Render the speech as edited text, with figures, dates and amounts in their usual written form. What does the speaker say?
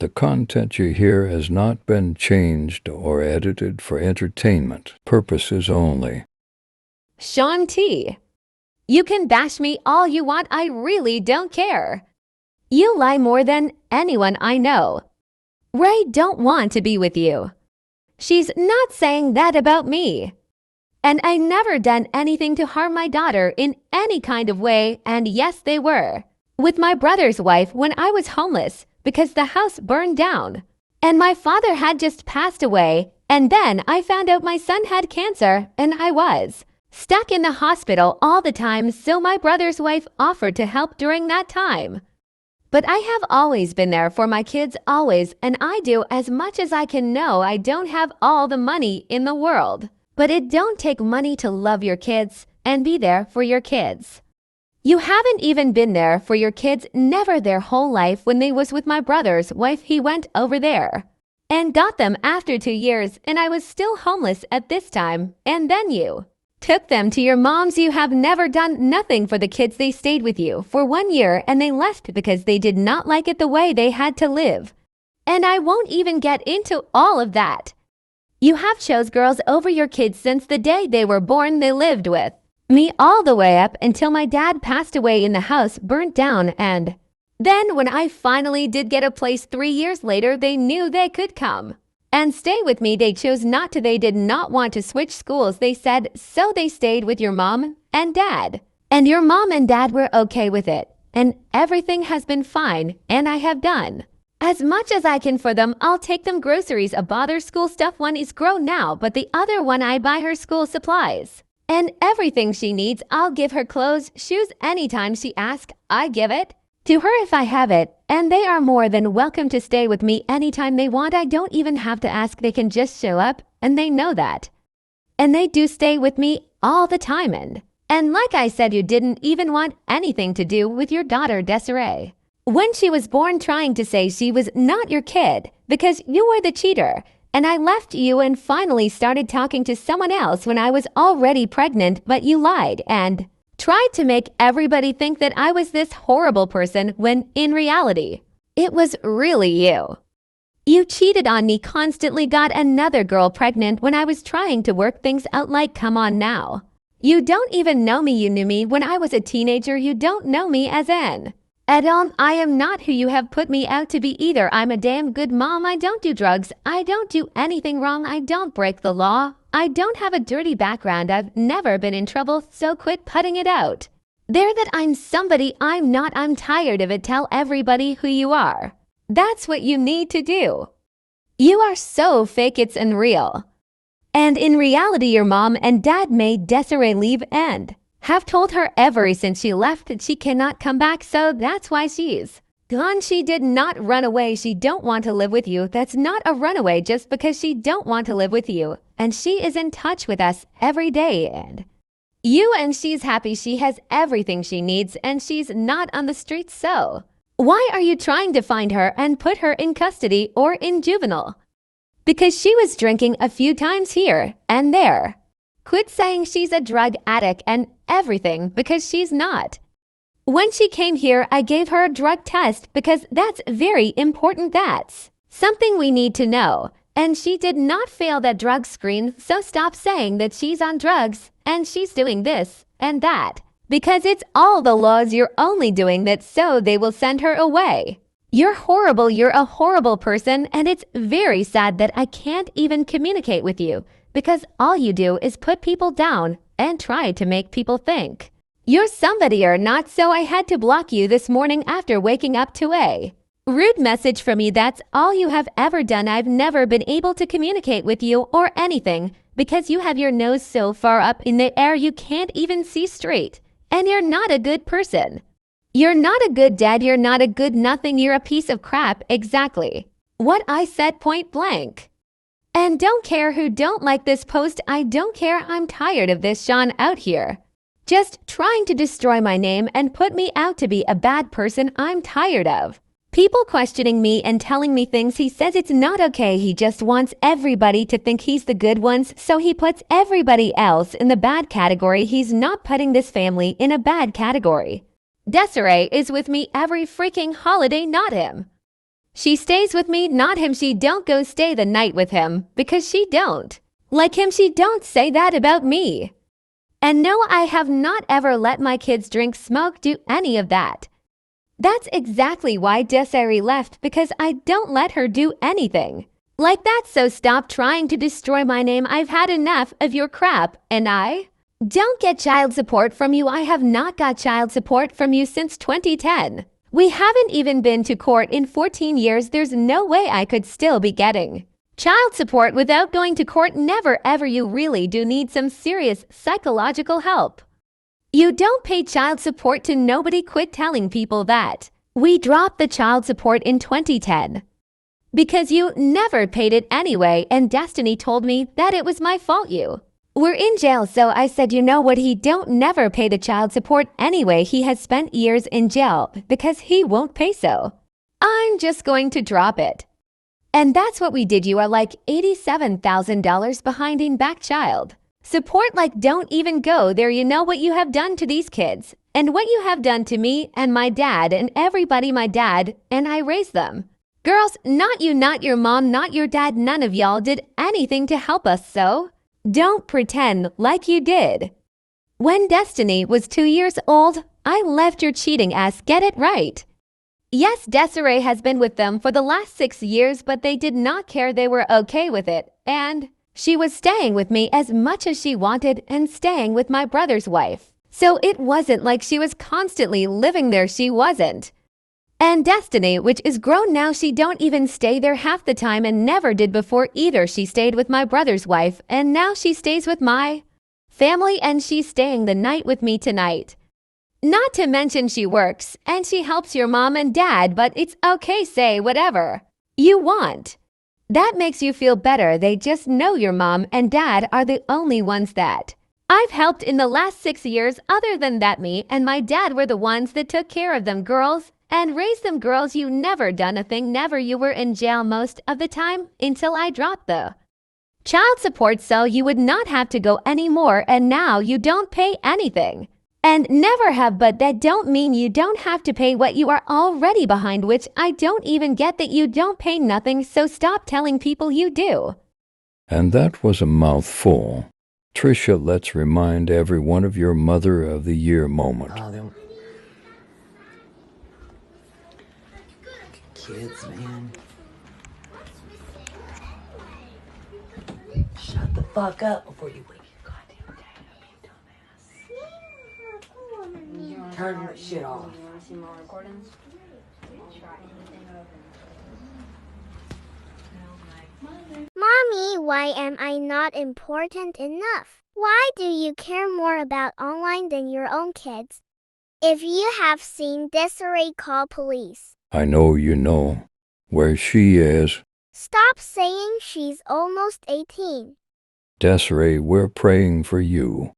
The content you hear has not been changed or edited for entertainment purposes only. Shaun T. You can bash me all you want, I really don't care. You lie more than anyone I know. Ray don't want to be with you. She's not saying that about me. And I never done anything to harm my daughter in any kind of way, and yes, they were. With my brother's wife when I was homeless because the house burned down. And my father had just passed away, and then I found out my son had cancer, and I was stuck in the hospital all the time, so my brother's wife offered to help during that time. But I have always been there for my kids, always, and I do as much as I can. Know I don't have all the money in the world, but it don't take money to love your kids and be there for your kids. You haven't even been there for your kids, never their whole life. When they was with my brother's wife, he went over there and got them after 2 years, and I was still homeless at this time, and then you took them to your mom's. You have never done nothing for the kids. They stayed with you for 1 year and they left because they did not like it the way they had to live. And I won't even get into all of that. You have chose girls over your kids since the day they were born. They lived with me all the way up until my dad passed away in the house burnt down, and then when I finally did get a place 3 years later, they knew they could come and stay with me. They chose not to. They did not want to switch schools, they said, so they stayed with your mom and dad. And your mom and dad were okay with it, and everything has been fine, and I have done as much as I can for them. I'll take them groceries, a bother school stuff. One is grown now, but the other one I buy her school supplies. And everything she needs, I'll give her clothes, shoes, anytime she asks, I give it to her if I have it, and they are more than welcome to stay with me anytime they want. I don't even have to ask, they can just show up, and they know that. And they do stay with me all the time, and like I said, you didn't even want anything to do with your daughter Desiree when she was born, trying to say she was not your kid because you were the cheater, and I left you and finally started talking to someone else when I was already pregnant, but you lied and tried to make everybody think that I was this horrible person when in reality, it was really you. You cheated on me constantly, got another girl pregnant when I was trying to work things out. Like, come on now. You don't even know me. You knew me when I was a teenager. You don't know me as an adult. I am not who you have put me out to be either. I'm a damn good mom. I don't do drugs. I don't do anything wrong. I don't break the law. I don't have a dirty background. I've never been in trouble, so quit putting it out there that I'm somebody I'm not. I'm tired of it. Tell everybody who you are. That's what you need to do. You are so fake, it's unreal. And in reality, your mom and dad made Desiree leave and have told her ever since she left that she cannot come back, so that's why she's gone. She did not run away. She don't want to live with you. That's not a runaway just because she don't want to live with you. And she is in touch with us every day, and she's happy. She has everything she needs, and she's not on the streets. So why are you trying to find her and put her in custody or in juvenile? Because she was drinking a few times here and there. Quit saying she's a drug addict and everything, because she's not. When she came here, I gave her a drug test because that's very important. That's something we need to know. And she did not fail that drug screen, so stop saying that she's on drugs and she's doing this and that. Because it's all the laws. You're only doing that so they will send her away. You're horrible. You're a horrible person, and it's very sad that I can't even communicate with you because all you do is put people down and try to make people think you're somebody or not. So I had to block you this morning after waking up to a rude message from me. That's all you have ever done. I've never been able to communicate with you or anything because you have your nose so far up in the air you can't even see straight. And you're not a good person. You're not a good dad. You're not a good nothing. You're a piece of crap. Exactly what I said, point blank. And don't care who don't like this post. I don't care. I'm tired of this Shaun out here just trying to destroy my name and put me out to be a bad person. I'm tired of people questioning me and telling me things. He says it's not okay. He just wants everybody to think he's the good ones, so he puts everybody else in the bad category. He's not putting this family in a bad category. Desiree is with me every freaking holiday, not him. She stays with me, not him. She don't go stay the night with him because she don't. Like him, she don't say that about me. And no, I have not ever let my kids drink, smoke, do any of that. That's exactly why Desiree left, because I don't let her do anything like that. So stop trying to destroy my name. I've had enough of your crap, and I don't get child support from you. I have not got child support from you since 2010. We haven't even been to court in 14 years. There's no way I could still be getting child support without going to court. Never ever. You really do need some serious psychological help. You don't pay child support to nobody. Quit telling people that. We dropped the child support in 2010 because you never paid it anyway, and Destiny told me that it was my fault. You were in jail, so I said, you know what, he don't never pay the child support anyway. He has spent years in jail because he won't pay, so I'm just going to drop it. And that's what we did. You are like $87,000 behind in back child support. Like, don't even go there. You know what you have done to these kids and what you have done to me and my dad and everybody. My dad and I raised them. Girls, not you, not your mom, not your dad. None of y'all did anything to help us, so don't pretend like you did. When Destiny was 2 years old, I left your cheating ass. Get it right. Yes, Desiree has been with them for the last 6 years, but they did not care. They were okay with it. And she was staying with me as much as she wanted and staying with my brother's wife. So it wasn't like she was constantly living there. She wasn't. And Destiny, which is grown now, she don't even stay there half the time and never did before either. She stayed with my brother's wife and now she stays with my family, and she's staying the night with me tonight. Not to mention she works and she helps your mom and dad, but it's okay. Say whatever you want. That makes you feel better. They just know your mom and dad are the only ones that I've helped in the last 6 years. Other than that, me and my dad were the ones that took care of them girls and raised them. Girls, you never done a thing. Never. You were in jail most of the time until I dropped the child support, so you would not have to go anymore, and now you don't pay anything. And never have, but that don't mean you don't have to pay what you are already behind, which I don't even get that you don't pay nothing, so stop telling people you do. And that was a mouthful. Trisha, let's remind everyone of your Mother of the Year moment. Kids, man. Shut the fuck up before you wake your goddamn dad up, you dumbass. Turn that shit off. You want to see more recordings? Mommy, why am I not important enough? Why do you care more about online than your own kids? If you have seen Desiree, call police. I know you know where she is. Stop saying she's almost 18. Desiree, we're praying for you.